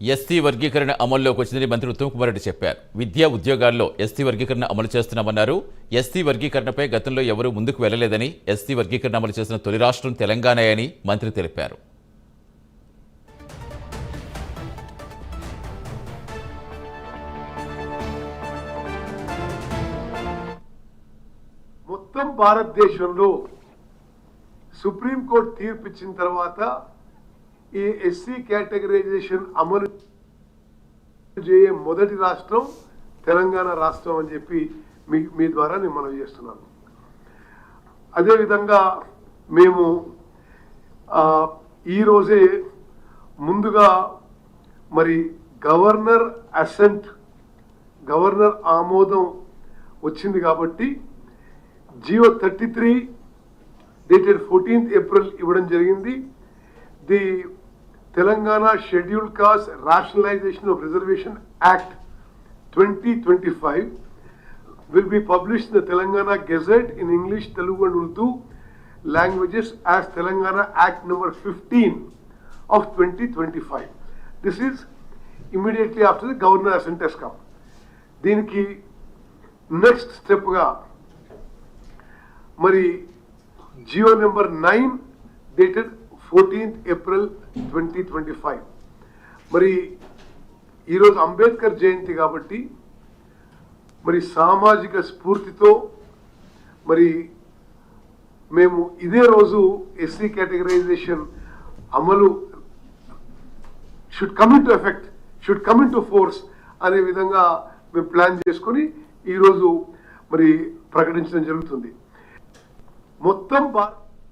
SC వర్గీకరణ అమల్లోకి వచ్చిందని మంత్రి ఉత్తమ్ కుమార్ రెడ్డి చెప్పారు. విద్యా ఉద్యోగాల్లో ఎస్సీ వర్గీకరణ అమలు చేస్తున్నామన్నారు. ఎస్సీ వర్గీకరణపై గతంలో ఎవరూ ముందుకు వెళ్లలేదని, ఎస్సీ వర్గీకరణ అమలు చేసిన తొలి రాష్ట్రం తెలంగాణ అని మంత్రి తెలిపారు. మొత్తం భారతదేశంలో సుప్రీంకోర్టు తీర్పు ఇచ్చిన తర్వాత ఈ ఎస్సీ కేటగరైజేషన్ అమలు చేయే మొదటి రాష్ట్రం తెలంగాణ రాష్ట్రం అని చెప్పి మీ ద్వారా నేను మనవి చేస్తున్నాను. అదేవిధంగా మేము ఈరోజే ముందుగా మరి గవర్నర్ ఆమోదం వచ్చింది కాబట్టి జియో 33 డేటెడ్ 14th April ఇవ్వడం జరిగింది. The Telangana scheduled caste rationalisation of reservation act 2025 will be published in the Telangana Gazette in English, Telugu and Urdu languages as Telangana Act number 15 of 2025. This is immediately after the Governor assent has come. దీనికి next స్టెప్గా మరి Jio number 9 dated 14th April 2025 మరి ఈరోజు అంబేద్కర్ జయంతి కాబట్టి మరి సామాజిక స్ఫూర్తితో మరి మేము ఇదే రోజు ఎస్సీ కేటగరైజేషన్ అమలు should come in to force అనే విధంగా మేము ప్లాన్ చేసుకొని ఈరోజు మరి ప్రకటించడం జరుగుతుంది. మొత్తం